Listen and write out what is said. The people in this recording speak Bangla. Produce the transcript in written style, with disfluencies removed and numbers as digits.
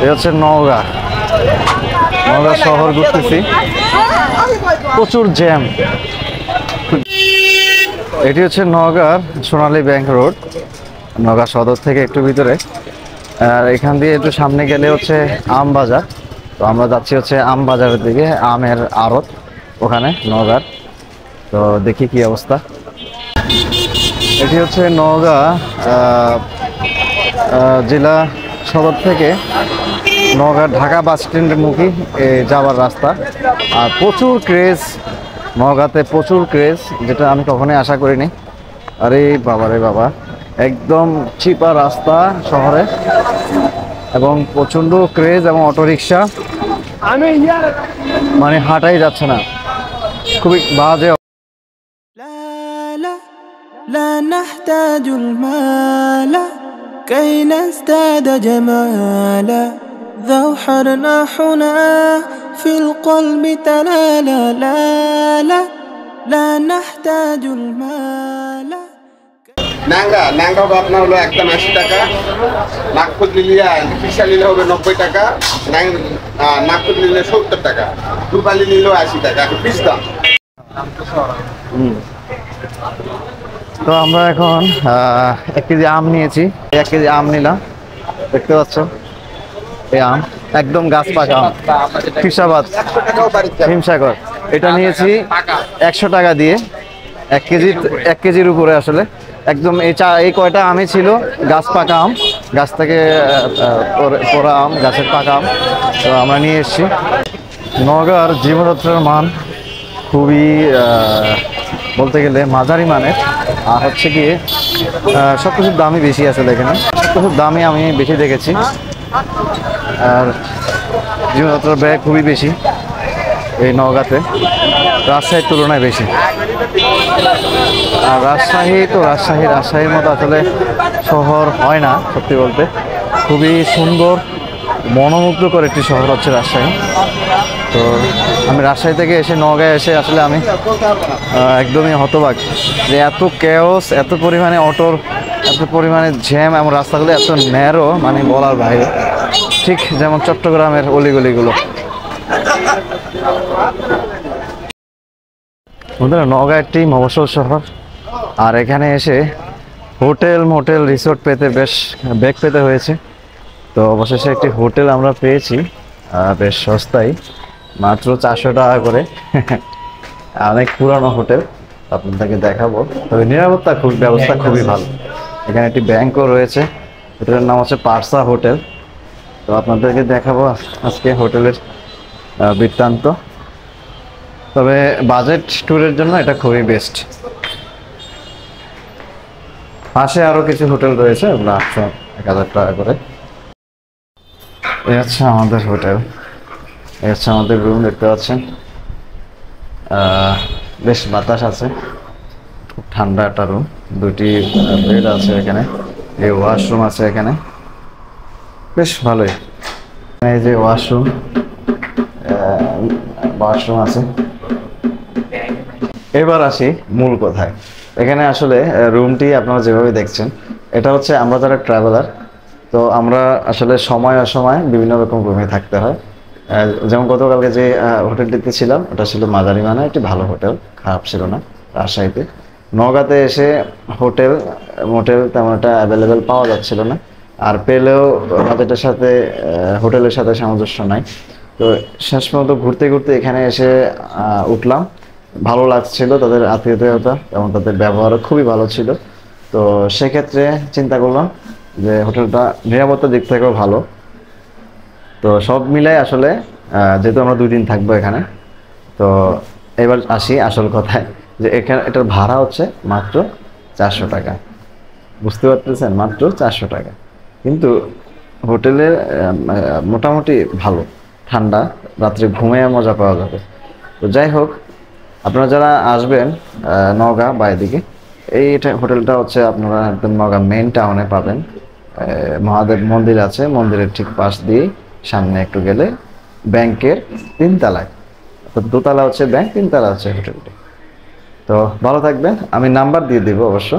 এই হচ্ছে নওগাঁ। নওগাঁ শহর ঘুরতেছি, প্রচুর জ্যাম। এটি হচ্ছে নওগাঁর সোনালী ব্যাংক রোড, নওগাঁ সদর থেকে একটু ভিতরে। আর এখান দিয়ে একটু সামনে গেলে হচ্ছে আম বাজার। তো আমরা যাচ্ছি হচ্ছে আম বাজারের দিকে, আমের আড়ত ওখানে নওগাঁর। তো দেখি কি অবস্থা। এটি হচ্ছে নওগাঁ জেলা সদর থেকে নওগাঁ ঢাকা বাস স্ট্যান্ডের মুখী যাওয়ার রাস্তা। আর প্রচুর ক্রেজ নওগাঁতে, প্রচুর ক্রেজ, যেটা আমি কখনোই আশা করিনি। আরে বাবা রে বাবা, একদম চিপা রাস্তা শহরে এবং প্রচণ্ড ক্রেজ এবং অটোরিকশা, মানে হাঁটাই যাচ্ছে না, খুবই বাজে। لا نحتاج المال كي نزداد جمالا ذو حرنا حنا في القلب تلالا لا لا لا نحتاج المال ন্যাংরা ন্যাংরা হবে আপনার হলো একদম 80 টাকা, নাগপুর লিলিয়া ফিশা নিলে হবে 90 টাকা, নাগপুর নিলে 70 টাকা, দুবালি নিলেও 80 টাকা পিস দাম। তো আমরা এখন 1 কেজি আম নিয়েছি, 1 কেজি আম নিলাম। দেখতে পাচ্ছ এই আম একদম গাছ পাকা আম, ফিসাবাদ হিমসাগর। এটা নিয়েছি 100 টাকা দিয়ে, 1 কেজির উপরে আসলে একদম। এই কয়টা আমই ছিল গাছ পাকা আম, গাছ থেকে পড়া আম, গাছের পাকা আম। তো আমরা নিয়ে এসেছি। নওগাঁর জীবনযাত্রার মান খুবই বলতে গেলে মাঝারি মানের। আর হচ্ছে গিয়ে সব কিছুর দামই বেশি আসলে এখানে, সব কিছুর দামই আমি বেশি দেখেছি। আর জীবনযাত্রার ব্যয় খুবই বেশি এই নওগাঁতে, রাজশাহীর তুলনায় বেশি। আর রাজশাহীর মতো আসলে শহর হয় না সত্যি বলতে। খুবই সুন্দর মনোমুগ্ধকর একটি শহর হচ্ছে রাজশাহী। তো আমি রাজশাহী থেকে এসে নওগাঁয় এসে আসলে আমি একদমই হতবাক যে এত কেওস, এত পরিমাণে অটোর, এত পরিমাণে জ্যাম এবং রাস্তাগুলো এত ন্যারো, মানে বলার বাইরে। ঠিক যেমন চট্টগ্রামের অলিগলিগুলো। নওগাঁ একটি মফস্বল শহর, আর এখানে এসে হোটেল মোটেল রিসোর্ট পেতে বেশ বেগ পেতে হয়েছে। তো অবশেষে একটি হোটেল আমরা পেয়েছি, বেশ সস্তায়, মাত্র 400 টাকা করে। অনেক পুরানো হোটেল, আপনাদেরকে দেখাবো। তবে নিরাপত্তা ব্যবস্থা খুবই ভালো। এখানে একটি ব্যাংকও রয়েছে, হোটেলের নাম হচ্ছে পারসা হোটেল। তো আপনাদেরকে দেখাবো আজকে হোটেলের বৃত্তান্ত। তবে বাজেট ট্যুরের জন্য এটা খুবই বেস্ট। পাশে আরও কিছু হোটেল রয়েছে, ওগুলো 800-1000 টাকা করে। এই হচ্ছে আমাদের হোটেল, এই হচ্ছে আমাদের রুম, দেখতে পাচ্ছেন। বেশ বাতাস আছে, খুব ঠান্ডা একটা রুম। 2টি বেড আছে এখানে, এই ওয়াশরুম আছে এখানে, বেশ ভালোই। এই যে ওয়াশরুম আছে। এবার আসি মূল কথায়। এখানে আসলে রুমটি আপনারা যেভাবে দেখছেন, এটা হচ্ছে আমরা যারা ট্রাভেলার, তো আমরা আসলে সময় অসময় বিভিন্ন রকম রুমে থাকতে হয়। যেমন গতকালকে যে হোটেলটিতে ছিলাম, ওটা ছিল মাঝারি মানের একটি ভালো হোটেল, খারাপ ছিল না রাজশাহীতে। নওগাঁতে এসে মোটেল তেমন একটা অ্যাভেলেবেল পাওয়া যাচ্ছিল না, আর পেলেও বাজেটের সাথে হোটেলের সাথে সামঞ্জস্য নাই। তো শেষ পর্যন্ত ঘুরতে ঘুরতে এখানে এসে উঠলাম। ভালো লাগছিল, তাদের আতিথেয়তা এবং তাদের ব্যবহারও খুবই ভালো ছিল। তো সেক্ষেত্রে চিন্তা করলাম যে হোটেলটা নিরাপত্তার দিক থেকেও ভালো। তো সব মিলাই আসলে যেহেতু আমরা 2 দিন থাকবো এখানে, তো এবার আসি আসল কথায়, যে এখানে এটার ভাড়া হচ্ছে মাত্র 400 টাকা। বুঝতে পারতেছেন, মাত্র 400 টাকা। কিন্তু হোটেলের মোটামুটি ভালো, ঠান্ডা, রাত্রে ঘুমিয়ে মজা পাওয়া যাবে। তো যাই হোক, আপনারা যারা আসবেন নওগাঁ বা এদিকে, এইটা হোটেলটা হচ্ছে আপনারা একদম নওগাঁ মেইন টাউনে পাবেন। মহাদেব মন্দির আছে, মন্দিরের ঠিক পাশ দিয়ে সামনে একটু গেলে ব্যাংকের 3 তলায়, অর্থাৎ 2 তলা হচ্ছে ব্যাংক, 3 তলা হচ্ছে হোটেলটি। তো ভালো থাকবেন, আমি নাম্বার দিয়ে দিব অবশ্য।